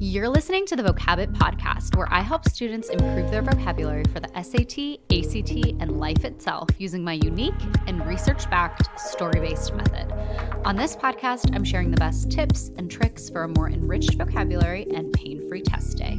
You're listening to the Vocabbett podcast, where I help students improve their vocabulary for the SAT, ACT, and life itself using my unique and research-backed story-based method. On this podcast, I'm sharing the best tips and tricks for a more enriched vocabulary and pain-free test day.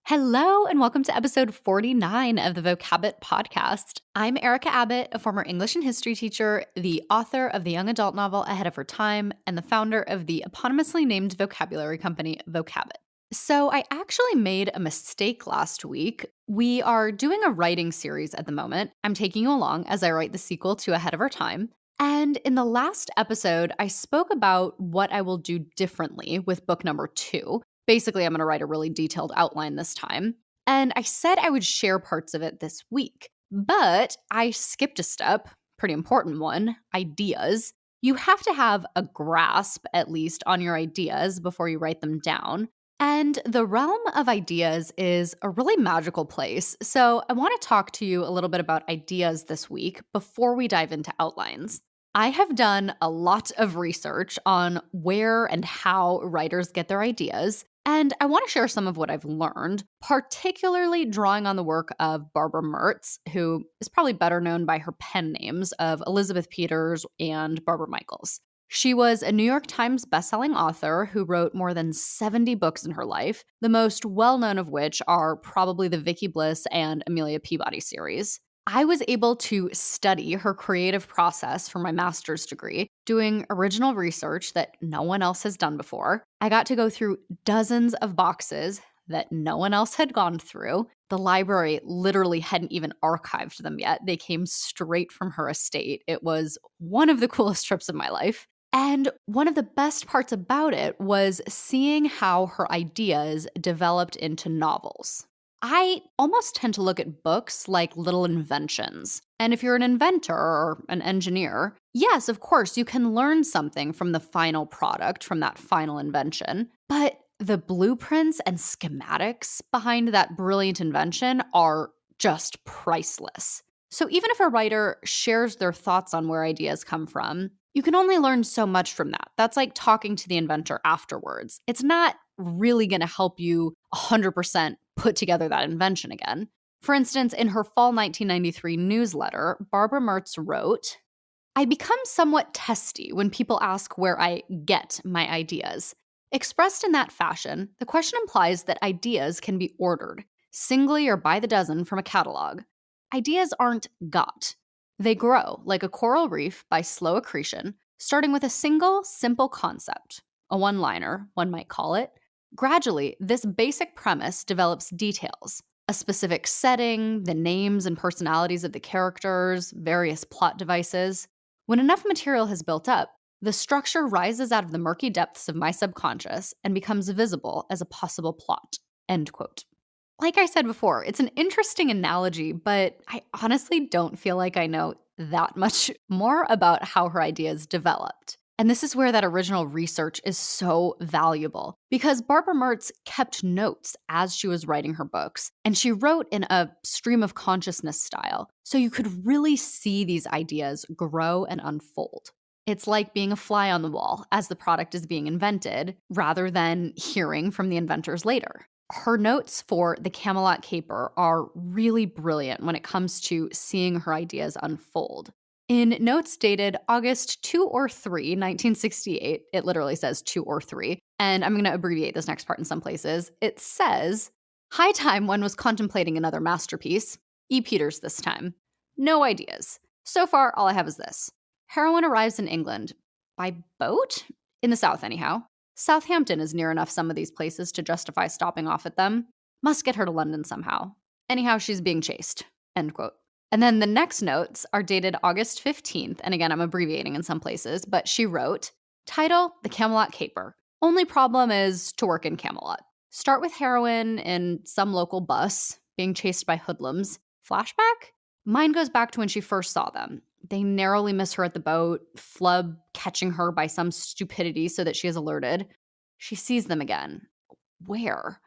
Hello, and welcome to episode 49 of the Vocabbett podcast. I'm Erica Abbott, a former English and history teacher, the author of the young adult novel Ahead of Her Time, and the founder of the eponymously named vocabulary company Vocabbett. So I actually made a mistake last week. We are doing a writing series at the moment. I'm taking you along as I write the sequel to Ahead of Her Time. And in the last episode, I spoke about what I will do differently with book number 2. Basically, I'm going to write a really detailed outline this time. And I said I would share parts of it this week, but I skipped a step, pretty important one, ideas. You have to have a grasp, at least, on your ideas before you write them down. And the realm of ideas is a really magical place. So I want to talk to you a little bit about ideas this week before we dive into outlines. I have done a lot of research on where and how writers get their ideas, and I want to share some of what I've learned, particularly drawing on the work of Barbara Mertz, who is probably better known by her pen names of Elizabeth Peters and Barbara Michaels. She was a New York Times bestselling author who wrote more than 70 books in her life, the most well-known of which are probably the Vicky Bliss and Amelia Peabody series. I was able to study her creative process for my master's degree, doing original research that no one else has done before. I got to go through dozens of boxes that no one else had gone through. The library literally hadn't even archived them yet. They came straight from her estate. It was one of the coolest trips of my life. And one of the best parts about it was seeing how her ideas developed into novels. I almost tend to look at books like little inventions. And if you're an inventor or an engineer, yes, of course, you can learn something from the final product, from that final invention. But the blueprints and schematics behind that brilliant invention are just priceless. So even if a writer shares their thoughts on where ideas come from, you can only learn so much from that. That's like talking to the inventor afterwards. It's not really going to help you 100% put together that invention again. For instance, in her fall 1993 newsletter, Barbara Mertz wrote, "I become somewhat testy when people ask where I get my ideas. Expressed in that fashion, the question implies that ideas can be ordered, singly or by the dozen from a catalog. Ideas aren't got. They grow like a coral reef by slow accretion, starting with a single, simple concept, a one-liner, one might call it. Gradually, this basic premise develops details, a specific setting, the names and personalities of the characters, various plot devices. When enough material has built up, the structure rises out of the murky depths of my subconscious and becomes visible as a possible plot." End quote. Like I said before, it's an interesting analogy, but I honestly don't feel like I know that much more about how her ideas developed. And this is where that original research is so valuable, because Barbara Mertz kept notes as she was writing her books, and she wrote in a stream of consciousness style, so you could really see these ideas grow and unfold. It's like being a fly on the wall as the product is being invented, rather than hearing from the inventors later. Her notes for The Camelot Caper are really brilliant when it comes to seeing her ideas unfold. In notes dated August 2 or 3, 1968, it literally says 2 or 3, and I'm going to abbreviate this next part in some places. It says, "High time one was contemplating another masterpiece. E. Peters this time. No ideas. So far, all I have is this. Heroine arrives in England. By boat? In the south, anyhow. Southampton is near enough some of these places to justify stopping off at them. Must get her to London somehow. Anyhow, she's being chased." End quote. And then the next notes are dated August 15th, and again, I'm abbreviating in some places, but she wrote, "Title, The Camelot Caper. Only problem is to work in Camelot. Start with heroine in some local bus, being chased by hoodlums. Flashback? Mine goes back to when she first saw them. They narrowly miss her at the boat, Flub catching her by some stupidity so that she is alerted. She sees them again. Where?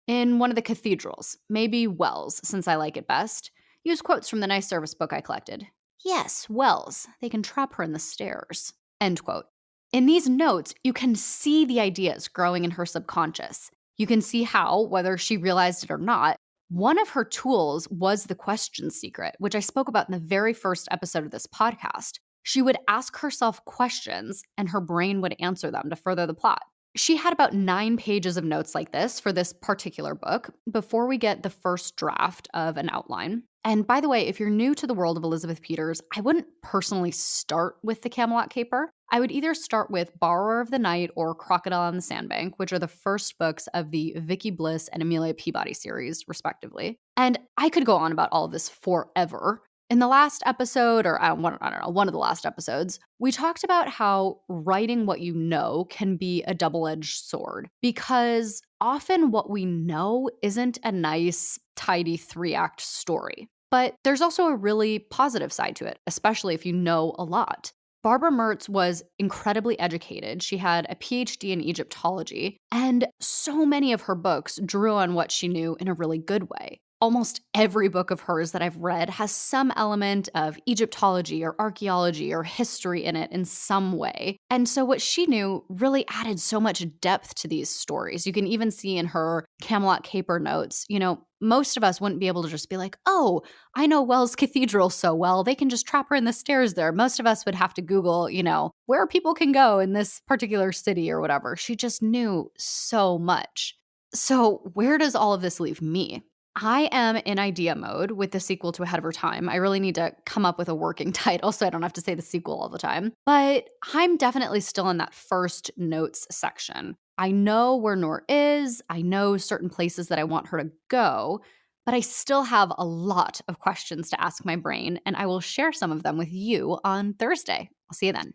In one of the cathedrals, maybe Wells, since I like it best. Use quotes from the nice service book I collected. Yes, Wells. They can trap her in the stairs." End quote. In these notes, you can see the ideas growing in her subconscious. You can see how, whether she realized it or not, one of her tools was the question secret, which I spoke about in the very first episode of this podcast. She would ask herself questions and her brain would answer them to further the plot. She had about 9 pages of notes like this for this particular book before we get the first draft of an outline. And by the way, if you're new to the world of Elizabeth Peters, I wouldn't personally start with the Camelot Caper. I would either start with Borrower of the Night or Crocodile on the Sandbank, which are the first books of the Vicky Bliss and Amelia Peabody series, respectively. And I could go on about all of this forever. In the last episode, or I don't know, one of the last episodes, we talked about how writing what you know can be a double-edged sword because often what we know isn't a nice, tidy 3-act story. But there's also a really positive side to it, especially if you know a lot. Barbara Mertz was incredibly educated. She had a PhD in Egyptology, and so many of her books drew on what she knew in a really good way. Almost every book of hers that I've read has some element of Egyptology or archaeology or history in it in some way. And so what she knew really added so much depth to these stories. You can even see in her Camelot Caper notes, most of us wouldn't be able to just be like, oh, I know Wells Cathedral so well, they can just trap her in the stairs there. Most of us would have to Google, where people can go in this particular city or whatever. She just knew so much. So where does all of this leave me? I am in idea mode with the sequel to Ahead of Her Time. I really need to come up with a working title so I don't have to say the sequel all the time. But I'm definitely still in that first notes section. I know where Noor is. I know certain places that I want her to go. But I still have a lot of questions to ask my brain, and I will share some of them with you on Thursday. I'll see you then.